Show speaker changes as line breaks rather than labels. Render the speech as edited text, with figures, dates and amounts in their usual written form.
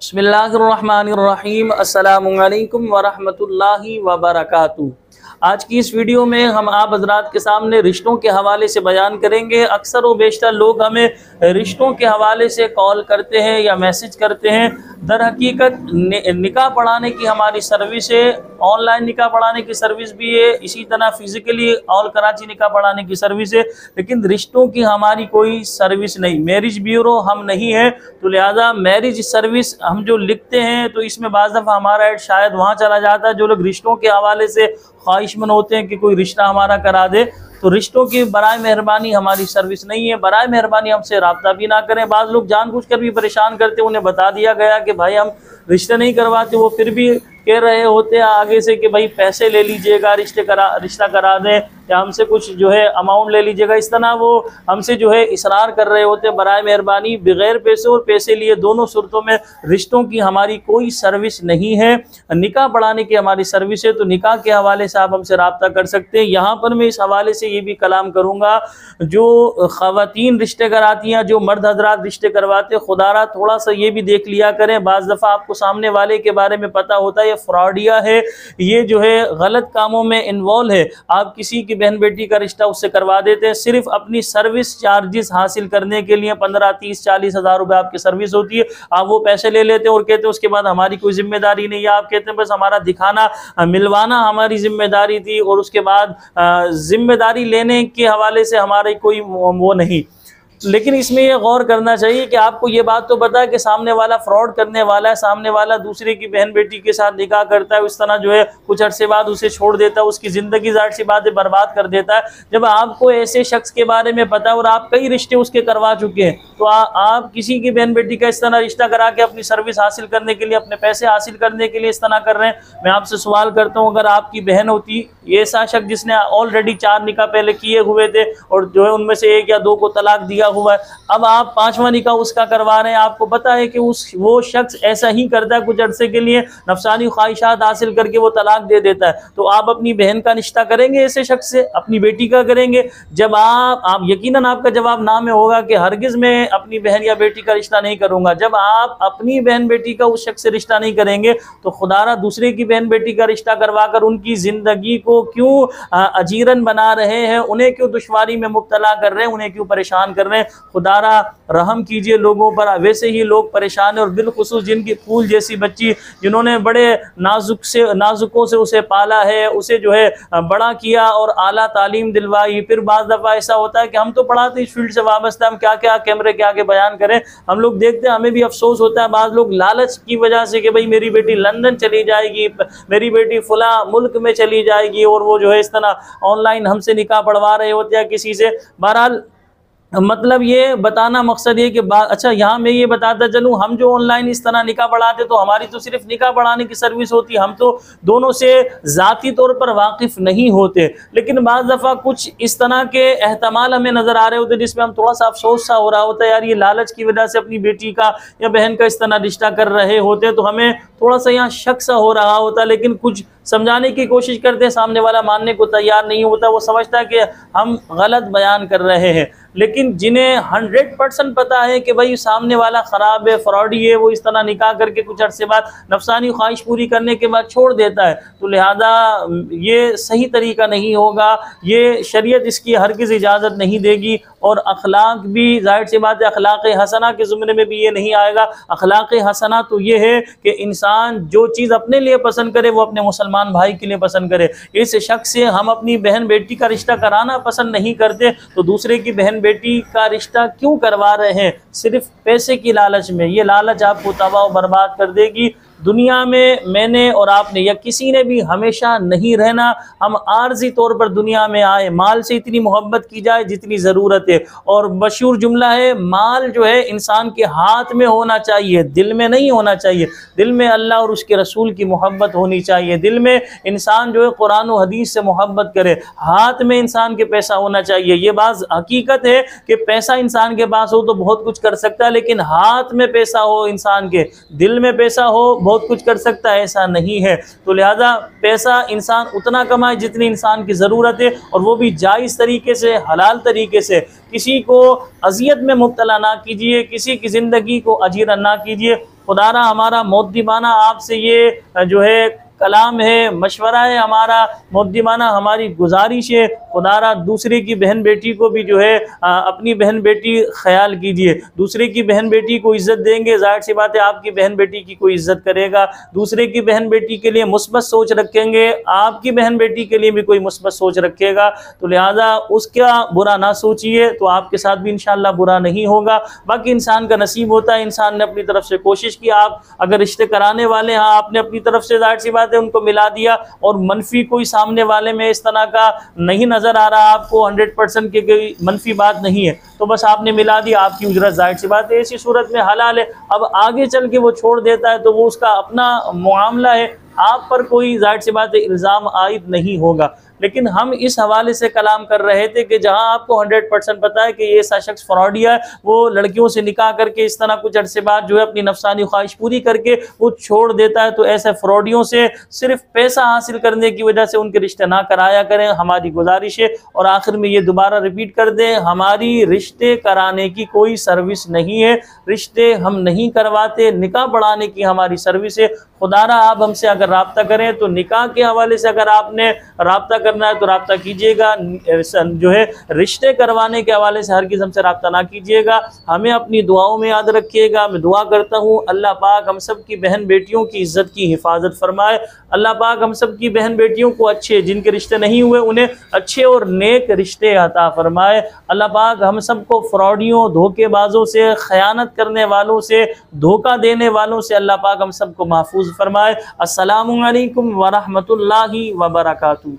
बिस्मिल्लाहिर्रहमानिर्रहीम। अस्सलामुअलैकुम वरहमतुल्लाहि वबरकातुहू। आज की इस वीडियो में हम आप हज़रात के सामने रिश्तों के हवाले से बयान करेंगे। अक्सर व बेशतर लोग हमें रिश्तों के हवाले से कॉल करते हैं या मैसेज करते हैं। दर हकीकत निकाह पढ़ाने की हमारी सर्विस है, ऑनलाइन निकाह पढ़ाने की सर्विस भी है, इसी तरह फिज़िकली ऑल कराची निकाह पढ़ाने की सर्विस है, लेकिन रिश्तों की हमारी कोई सर्विस नहीं। मैरिज ब्यूरो हम नहीं है, तो लिहाजा मैरिज सर्विस हम जो लिखते हैं तो इसमें बाज़ दफ़ा हमारा ऐड शायद वहाँ चला जाता है। जो लोग रिश्तों के हवाले से ख्वाहिशमंद होते हैं कि कोई रिश्ता हमारा करा दे, तो रिश्तों की बराए मेहरबानी हमारी सर्विस नहीं है। बराए मेहरबानी हमसे रब्ता भी ना करें। बाज़ लोग जानबूझकर भी परेशान करते हैं, उन्हें बता दिया गया कि भाई हम रिश्ते नहीं करवाते, वो फिर भी कह रहे होते हैं आगे से कि भाई पैसे ले लीजिएगा, रिश्ता करा दें, या हमसे कुछ जो है अमाउंट ले लीजिएगा। इस तरह वो हमसे जो है इसरार कर रहे होते हैं। बराए मेहरबानी बग़ैर पैसे और पैसे लिए दोनों सूरतों में रिश्तों की हमारी कोई सर्विस नहीं है। निकाह पढ़ाने की हमारी सर्विस है, तो निकाह के हवाले से आप हमसे रब्ता कर सकते हैं। यहाँ पर मैं इस हवाले से ये भी कलाम करूँगा, जो ख़वातीन रिश्ते कराती हैं, जो मर्द हजरात रिश्ते करवाते, खुदारा थोड़ा सा ये भी देख लिया करें। बाज़ दफ़ा आपको सामने वाले के बारे में पता होता है ये फ्रॉडिया है, ये जो है गलत कामों में इन्वॉल्व है। आप किसी की बहन बेटी का रिश्ता उससे करवा देते हैं सिर्फ अपनी सर्विस चार्जेस हासिल करने के लिए। 15, 30, 40 हज़ार रुपये आपकी सर्विस होती है, आप वो पैसे ले लेते हैं और कहते हैं उसके बाद हमारी कोई जिम्मेदारी नहीं है। आप कहते हैं बस हमारा दिखाना मिलवाना हमारी जिम्मेदारी थी, और उसके बाद जिम्मेदारी लेने के हवाले से हमारी कोई वो नहीं। लेकिन इसमें यह गौर करना चाहिए कि आपको ये बात तो पता है कि सामने वाला फ्रॉड करने वाला है, सामने वाला दूसरे की बहन बेटी के साथ निकाह करता है, उस तरह जो है कुछ अरसे बाद उसे छोड़ देता है, उसकी ज़िंदगी ज़ाहिर सी बात है बर्बाद कर देता है। जब आपको ऐसे शख्स के बारे में पता है और आप कई रिश्ते उसके करवा चुके हैं, तो आप किसी की बहन बेटी का इस तरह रिश्ता करा के अपनी सर्विस हासिल करने के लिए, अपने पैसे हासिल करने के लिए इस तरह कर रहे हैं। मैं आपसे सवाल करता हूँ, अगर आपकी बहन होती, ये ऐसा शख्स जिसने ऑलरेडी 4 निकाह पहले किए हुए थे और जो है उनमें से 1 या 2 को तलाक दिया हुआ है, अब आप 5वां निकाह उसका करवा रहे हैं, आपको पता है कि वो शख्स ऐसा ही करता है, कुछ अरसे के लिए नफसानी ख्वाहिशात हासिल करके वो तलाक दे देता है, तो आप अपनी बहन का रिश्ता करेंगे ऐसे शख्स से? अपनी बेटी का करेंगे? जब आप यकीनन आपका जवाब ना में होगा कि हरगिज़ मैं अपनी बहन या बेटी का रिश्ता नहीं करूँगा। जब आप अपनी बहन बेटी का उस शख्स से रिश्ता नहीं करेंगे, तो खुदारा दूसरे की बहन बेटी का रिश्ता करवा कर उनकी ज़िंदगी को क्यों अजीरन बना रहे हैं, उन्हें क्यों दुश्वारी में मुब्तला कर रहे हैं, उन्हें क्यों परेशान कर रहे हैं? खुदारा रहम कीजिए लोगों पर। वैसे ही लोग परेशान हैं, और बिलखुसूस जिनकी फूल जैसी बच्ची, जिन्होंने बड़े नाजुकों से उसे पाला है, उसे जो है बड़ा किया और आला तालीम दिलवाई। फिर बाज़ दफ़ा ऐसा होता है कि हम तो पढ़ाते इस फील्ड से वाबस्ता, हम क्या क्या कैमरे के आगे बयान करें, हम लोग देखते हैं, हमें भी अफसोस होता है। बाज़ लोग लालच की वजह से कि भाई मेरी बेटी लंदन चली जाएगी, मेरी बेटी फला मुल्क में चली जाएगी, और वो जो है इस तरह ऑनलाइन हमसे निकाह पढ़वा रहे होते हैं किसी से। बहरहाल मतलब ये बताना मकसद ये कि अच्छा, यहाँ मैं ये बताता चलूँ, हम जो ऑनलाइन इस तरह निकाह पढ़ाते, तो हमारी तो सिर्फ निकाह पढ़ाने की सर्विस होती है, हम तो दोनों से ज़ाती तौर पर वाकिफ़ नहीं होते। लेकिन बाज़ दफ़ा कुछ इस तरह के एहतमाल हमें नज़र आ रहे होते जिसमें हम थोड़ा सा अफसोस सा हो रहा होता है, यार ये लालच की वजह से अपनी बेटी का या बहन का इस तरह रिश्ता कर रहे होते, तो हमें थोड़ा सा यहाँ शक सा हो रहा होता। लेकिन कुछ समझाने की कोशिश करते हैं, सामने वाला मानने को तैयार नहीं होता, वो समझता है कि हम गलत बयान कर रहे हैं। लेकिन जिन्हें 100% पता है कि भाई सामने वाला ख़राब है, फ्रॉडी है, वो इस तरह निकाह करके कुछ अर्से बाद नफसानी ख्वाहिश पूरी करने के बाद छोड़ देता है, तो लिहाजा ये सही तरीका नहीं होगा, ये शरीयत इसकी हरगिज़ इजाज़त नहीं देगी। और अखलाक भी ज़ाहिर सी बात है, अखलाक हसना के ज़ुमरे में भी ये नहीं आएगा। अखलाक हसना तो ये है कि इंसान जो चीज़ अपने लिए पसंद करे वो अपने मुसलमान भाई के लिए पसंद करे। इस शख्स से हम अपनी बहन बेटी का रिश्ता कराना पसंद नहीं करते, तो दूसरे की बहन बेटी का रिश्ता क्यों करवा रहे हैं? सिर्फ पैसे की लालच में। ये लालच आपको तबाह बर्बाद कर देगी। दुनिया में मैंने और आपने या किसी ने भी हमेशा नहीं रहना। हम आर्जी तौर पर दुनिया में आए, माल से इतनी मोहब्बत की जाए जितनी ज़रूरत है। और मशहूर जुमला है, माल जो है इंसान के हाथ में होना चाहिए, दिल में नहीं होना चाहिए। दिल में अल्लाह और उसके रसूल की मोहब्बत होनी चाहिए। दिल में इंसान जो है कुरान और हदीस से मोहब्बत करे। हाथ में इंसान के पैसा होना चाहिए। ये बात हकीकत है कि पैसा इंसान के पास हो तो बहुत कुछ कर सकता है, लेकिन हाथ में पैसा हो इंसान के, दिल में पैसा हो, बहुत कुछ कर सकता है, ऐसा नहीं है। तो लिहाजा पैसा इंसान उतना कमाए जितनी इंसान की ज़रूरत है, और वो भी जायज़ तरीके से, हलाल तरीके से। किसी को अजियत में मुब्तला ना कीजिए, किसी की ज़िंदगी को अजीरन ना कीजिए। खुदारा हमारा मोद्दीमाना आपसे ये जो है कलाम है, मशवरा है हमारा, मोद्दीमाना हमारी गुजारिश है, खुदारा दूसरे की बहन बेटी को भी जो है अपनी बहन बेटी ख्याल कीजिए। दूसरे की बहन बेटी को इज़्ज़त देंगे, जाहिर सी बात है आपकी बहन बेटी की कोई इज़्ज़त करेगा। दूसरे की बहन बेटी के लिए मुस्बत सोच रखेंगे, आपकी बहन बेटी के लिए भी कोई मुस्बत सोच रखेगा। तो लिहाजा उसका बुरा ना सोचिए, तो आपके साथ भी इंशाअल्लाह बुरा नहीं होगा। बाकी इंसान का नसीब होता है, इंसान ने अपनी तरफ से कोशिश की। आप अगर रिश्ते कराने वाले हैं, आपने अपनी तरफ से जाहिर सी बात है उनको मिला दिया, और मनफी कोई सामने वाले में इस तरह का नहीं नजर आ रहा आपको, 100% की कोई मनफी बात नहीं है, तो बस आपने मिला दिया, आपकी उजरत जाहिर सी बात है ऐसी सूरत में हलाल है। अब आगे चल के वो छोड़ देता है तो वो उसका अपना मामला है, आप पर कोई जाहिर सी बात है इल्ज़ाम आयद नहीं होगा। लेकिन हम इस हवाले से कलाम कर रहे थे कि जहां आपको 100% पता है कि ये ऐसा शख्स फ्रॉडी है, वो लड़कियों से निकाह करके इस तरह कुछ अरसे बाद जो है अपनी नफसानी ख्वाहिश पूरी करके वो छोड़ देता है, तो ऐसे फ्रॉडियों से सिर्फ पैसा हासिल करने की वजह से उनके रिश्ते ना कराया करें, हमारी गुजारिश है। और आखिर में ये दोबारा रिपीट कर दें, हमारी रिश्ते कराने की कोई सर्विस नहीं है, रिश्ते हम नहीं करवाते, निकाह बढ़ाने की हमारी सर्विस है। खुदारा आप हमसे अगर राब्ता करें तो निकाह के हवाले से अगर आपने राब्ता करना है तो राब्ता कीजिएगा, जो है रिश्ते करवाने के हवाले से हरगिज़ हमसे राब्ता ना कीजिएगा। हमें अपनी दुआओं में याद रखिएगा। मैं दुआ करता हूँ अल्लाह पाक हम सब की बहन बेटियों की इज़्ज़त की हिफाजत फरमाए। अल्लाह पाक हम सब की बहन बेटियों को अच्छे, जिनके रिश्ते नहीं हुए उन्हें अच्छे और नेक रिश्ते अता फरमाए। अल्लाह पाक हम सबको फ्रॉडियों, धोखेबाजों से, ख़यानत करने वालों से, धोखा देने वालों से अल्लाह पाक हम सबको महफूज फरमाए। अस्सलामु अलैकुम व रहमतुल्लाहि व बरकातुहू।